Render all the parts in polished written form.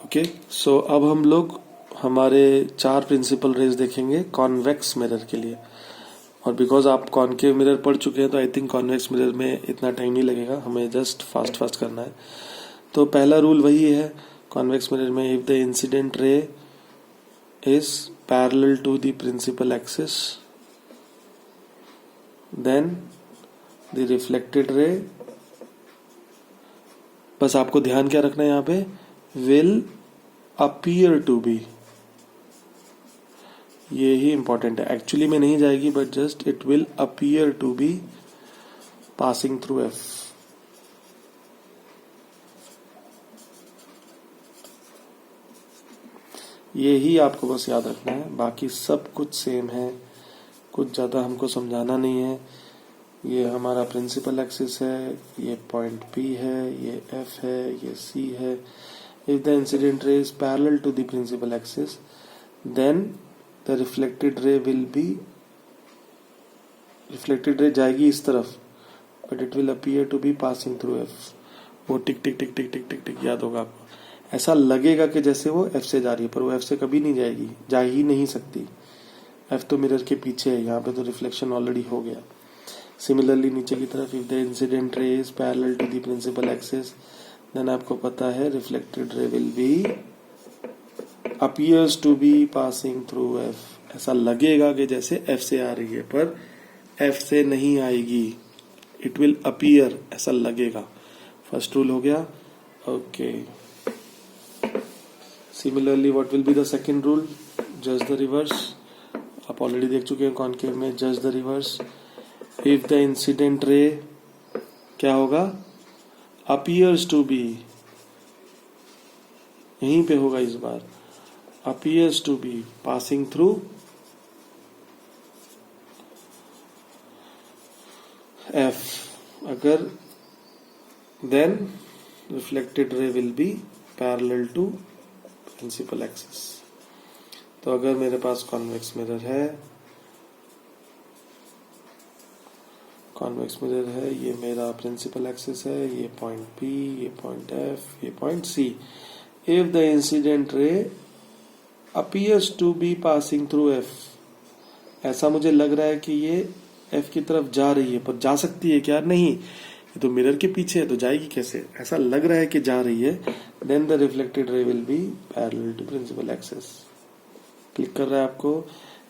Okay, सो अब हम लोग हमारे 4 प्रिंसिपल रेज देखेंगे कॉन्वेक्स मिरर के लिए। और बिकॉज आप कॉनकेव मिरर पढ़ चुके हैं तो आई थिंक कॉन्वेक्स मिरर में इतना टाइम नहीं लगेगा, हमें जस्ट फास्ट फास्ट करना है। तो पहला रूल वही है कॉन्वेक्स मिरर में, if the incident ray is parallel to the principal axis then the reflected ray, बस आपको ध्यान क्या रखना है यहाँ पे, विल अपीयर टू बी, ये ही इंपॉर्टेंट है। एक्चुअली में नहीं जाएगी but just it will appear to be passing through F. ये ही आपको बस याद रखना है, बाकी सब कुछ सेम है, कुछ ज्यादा हमको समझाना नहीं है। ये हमारा प्रिंसिपल एक्सिस है, ये पॉइंट पी है, ये एफ है, ये सी है। If the incident ray is parallel to the principal axis then the reflected ray will be, reflected ray जाएगी इस तरफ but it will appear to be passing through F. वो tick टिक टिक टिक टिक टिक टिक याद होगा आपको। ऐसा लगेगा कि जैसे वो एफ से जा रही है पर वो एफ से कभी नहीं जाएगी, जा ही नहीं सकती। एफ तो मिरर के पीछे है, यहाँ पे तो रिफ्लेक्शन ऑलरेडी हो गया। सिमिलरली नीचे की तरफ if the incident ray is parallel to the principal axis then आपको पता है reflected ray will be appears to be passing through F. ऐसा लगेगा कि जैसे एफ से आ रही है पर एफ से नहीं आएगी, इट विल अपीयर, ऐसा लगेगा। फर्स्ट रूल हो गया। Okay, similarly what will be the second rule, just the reverse. आप ऑलरेडी देख चुके हैं कॉनकेव में, just the reverse. If the incident रे क्या होगा, अपीयर्स टू बी, यहीं पे होगा इस बार, appears to be passing through F, अगर then reflected ray will be parallel to principal axis। तो अगर मेरे पास कॉन्वेक्स मिरर है, कॉन्वेक्स मिरर है, ये मेरा प्रिंसिपल एक्सिस है, ये पॉइंट P, ये पॉइंट F, ये point C। If the incident ray appears to be passing through F, ऐसा मुझे लग रहा है कि ये F की तरफ जा रही है, पर जा सकती है क्या, नहीं, ये तो मिरर के पीछे है तो जाएगी कैसे, ऐसा लग रहा है कि जा रही है। then the reflected ray will be parallel to principal axis। Click कर रहा है आपको,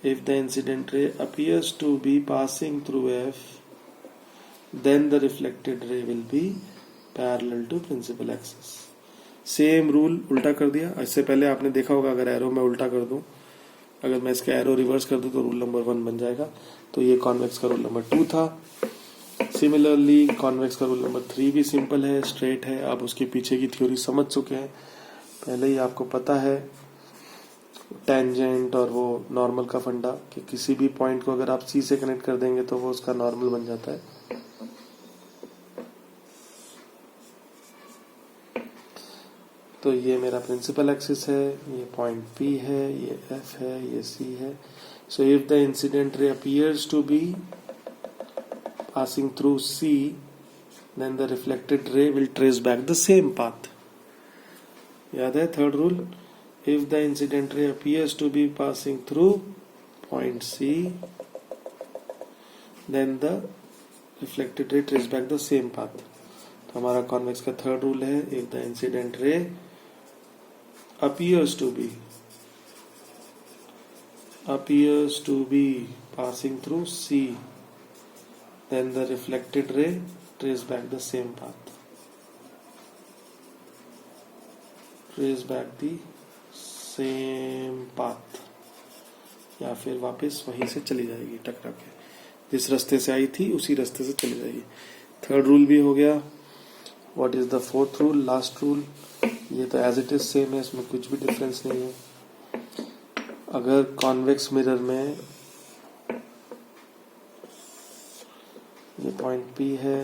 if the incident ray appears to be passing through F then the reflected ray will be parallel to principal axis। Same rule उल्टा कर दिया। इससे पहले आपने देखा होगा अगर एरो मैं उल्टा कर दूं, अगर मैं इसका एरो रिवर्स कर दूं तो रूल नंबर 1 बन जाएगा। तो ये कॉन्वेक्स का रूल नंबर 2 था। सिमिलरली कॉन्वेक्स का रूल नंबर 3 भी सिंपल है, स्ट्रेट है। आप उसके पीछे की थ्योरी समझ चुके हैं, पहले ही आपको पता है टेंजेंट और वो नॉर्मल का फंडा, कि किसी भी पॉइंट को अगर आप सी से कनेक्ट कर देंगे तो वो उसका नॉर्मल बन जाता है। तो ये मेरा प्रिंसिपल एक्सिस है, ये पॉइंट P है, ये F है, ये C है। So if the incident ray appears to be passing through C then the reflected ray will trace back the same path. याद है third rule, if the incident ray appears to be passing through point C then the reflected ray trace back the same path. तो हमारा convex का third rule है, if the incident ray appears to be passing through C then the reflected ray trace back the same path, trace back the same path, या फिर वापस वहीं से चली जाएगी टकरा के, जिस रास्ते से आई थी उसी रास्ते से चली जाएगी। थर्ड रूल भी हो गया। What is the fourth rule, last rule, ये तो एज इट इज सेम है, इसमें कुछ भी डिफरेंस नहीं है। अगर कॉन्वेक्स मिरर में ये पॉइंट P है,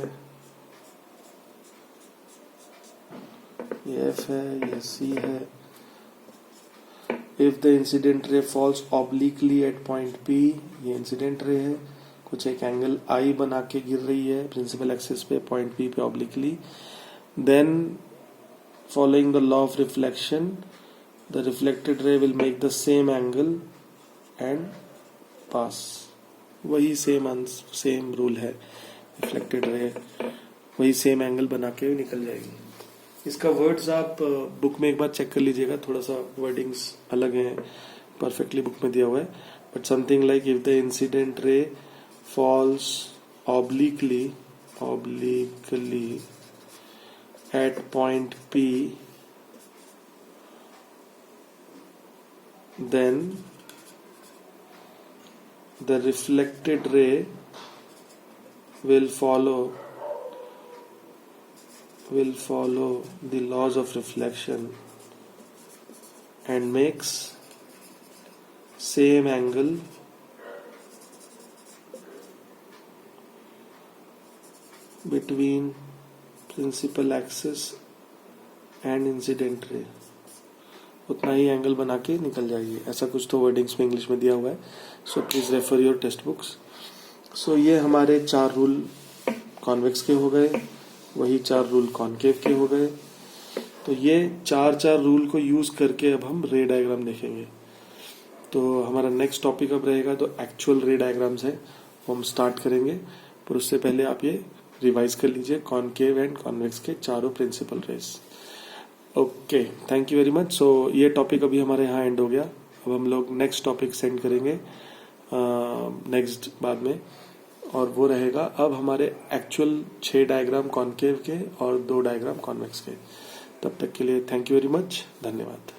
ये F है, ये C है, if the incident ray falls obliquely at point P, ये इंसिडेंट रे है, कुछ एक एंगल I बना के गिर रही है प्रिंसिपल एक्सिस पे पॉइंट P पे obliquely, then following the law of reflection the reflected ray will make the same angle and pass. वही सेम रूल है, रिफ्लेक्टेड रे वही सेम एंगल बना के निकल जाएगी. इसका वर्ड्स आप बुक में एक बार चेक कर लीजिएगा, थोड़ा सा वर्डिंग्स अलग हैं, परफेक्टली बुक में दिया हुआ है, but something like if the incident ray falls obliquely at point P, then the reflected ray will follow the laws of reflection and makes same angle between principal axis and incident ray. उतना ही angle बना के निकल जाएगी. ऐसा कुछ तो wordings में English में दिया हुआ है. So please refer your text books. So ये हमारे 4 रूल कॉन्वेक्स के हो गए, वही 4 रूल कॉनकेव के हो गए. तो ये 4 रूल को यूज करके अब हम रे डायग्राम देखेंगे. तो हमारा नेक्स्ट टॉपिक अब रहेगा तो एक्चुअल रे डायग्राम्स है, वो हम स्टार्ट करेंगे. पर उससे पहले आप ये रिवाइज कर लीजिए कॉनकेव एंड कॉन्वेक्स के 4 principal rays. Okay, thank you very much. So ये टॉपिक अभी हमारे यहाँ एंड हो गया. अब हम लोग नेक्स्ट टॉपिक सेंड करेंगे नेक्स्ट बाद में, और वो रहेगा अब हमारे एक्चुअल 6 डायग्राम कॉनकेव के और 2 डायग्राम कॉन्वेक्स के. तब तक के लिए थैंक यू वेरी मच, धन्यवाद.